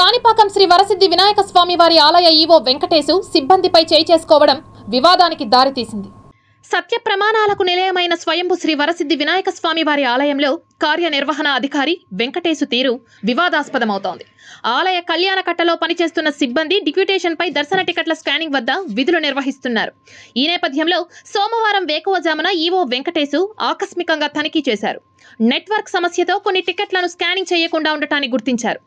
కాణిపాకం శ్రీ వరసిద్ధి వినాయక స్వామి వారి ఆలయ ఈవో వెంకటేశు సిబ్బందిపై చేయి చేసుకోవడం వివాదానికి దారితీసింది. సత్య ప్రమాణాలకు నిలయమైన స్వయంభు శ్రీ వరసిద్ధి వినాయక స్వామి వారి ఆలయంలో కార్యనిర్వహణ అధికారి వెంకటేశు తీరు వివాదాస్పదమవుతోంది. ఆలయ కళ్యాణ కట్టలో పనిచేస్తున్న సిబ్బంది డిప్యూటేషన్పై దర్శన టికెట్ల స్కానింగ్ వద్ద విధులు నిర్వహిస్తున్నారు. ఈ నేపథ్యంలో సోమవారం వేకువజామున ఈవో వెంకటేశు ఆకస్మికంగా తనిఖీ చేశారు. నెట్వర్క్ సమస్యతో కొన్ని టికెట్లను స్కానింగ్ చేయకుండా ఉండటాన్ని గుర్తించారు.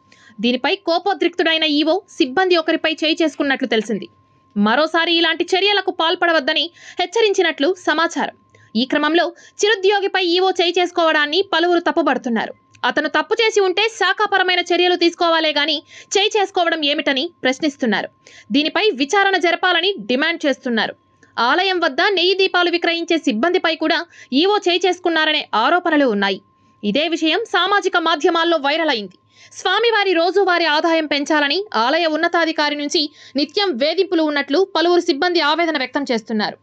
దీనిపై కోపోద్రిక్తుడైన ఈవో సిబ్బంది ఒకరిపై చేయి చేసుకున్నట్లు తెలిసింది. మరోసారి ఇలాంటి చర్యలకు పాల్పడవద్దని హెచ్చరించినట్లు సమాచారం. ఈ క్రమంలో చిరుద్యోగిపై ఈవో చేయి చేసుకోవడాన్ని పలువురు తప్పుబడుతున్నారు. అతను తప్పు చేసి ఉంటే శాఖాపరమైన చర్యలు తీసుకోవాలే గాని చేయి చేసుకోవడం ఏమిటని ప్రశ్నిస్తున్నారు. దీనిపై విచారణ జరపాలని డిమాండ్ చేస్తున్నారు. ఆలయం వద్ద నెయ్యి దీపాలు విక్రయించే సిబ్బందిపై కూడా ఈవో చేయి చేసుకున్నారనే ఆరోపణలు ఉన్నాయి. ఇదే విషయం సామాజిక మాధ్యమాల్లో వైరల్ అయింది. స్వామివారి రోజువారీ ఆదాయం పెంచాలని ఆలయ ఉన్నతాధికారి నుంచి నిత్యం వేధింపులు ఉన్నట్లు పలువురు సిబ్బంది ఆవేదన వ్యక్తం చేస్తున్నారు.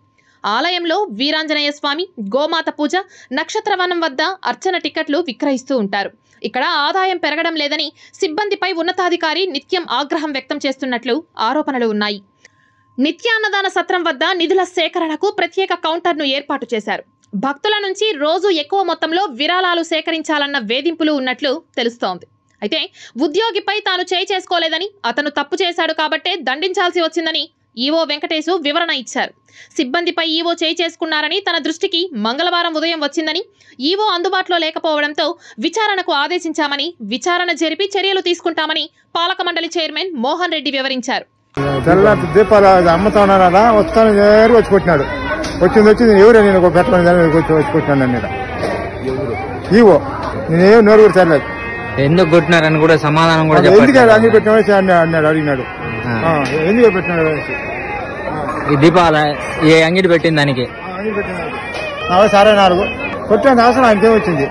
ఆలయంలో వీరాంజనేయ స్వామి, గోమాత పూజ, నక్షత్రవనం వద్ద అర్చన టికెట్లు విక్రయిస్తూ ఉంటారు. ఇక్కడ ఆదాయం పెరగడం లేదని సిబ్బందిపై ఉన్నతాధికారి నిత్యం ఆగ్రహం వ్యక్తం చేస్తున్నట్లు ఆరోపణలు ఉన్నాయి. నిత్యాన్నదాన సత్రం వద్ద నిధుల సేకరణకు ప్రత్యేక కౌంటర్ను ఏర్పాటు చేశారు. భక్తుల నుంచి రోజు ఎక్కువ మొత్తంలో విరాళాలు సేకరించాలన్న వేధింపులు ఉన్నట్లు తెలుస్తోంది. అయితే ఉద్యోగిపై తాను చేయి చేసుకోలేదని, అతను తప్పు చేశాడు కాబట్టే దండించాల్సి వచ్చిందని ఈవో వెంకటేశు వివరణ ఇచ్చారు. సిబ్బందిపై ఈవో చేయి చేసుకున్నారని తన దృష్టికి మంగళవారం ఉదయం వచ్చిందని, ఈవో అందుబాటులో లేకపోవడంతో విచారణకు ఆదేశించామని, విచారణ జరిపి చర్యలు తీసుకుంటామని పాలక మండలి చైర్మన్ మోహన్ రెడ్డి వివరించారు. ఎందుకు కొట్టినారని కూడా సమాధానం కూడా అడిగినాడు. ఎందుకు పెట్టినాడు ఈ దీపాల ఏ అంగిడి పెట్టింది దానికి సరే 4 కొట్టిన అవసరం ఆయనకే వచ్చింది.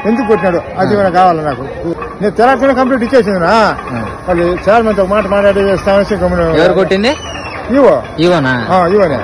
ఎందుకు కొట్టినాడు అది కూడా కావాలి నాకు. నేను తెలంగాణ కంప్లీట్ ఇచ్చేసింది. వాళ్ళు చైర్మన్ తో మాట మాట్లాడి ఎవరు కొట్టింది? ఇవోనే.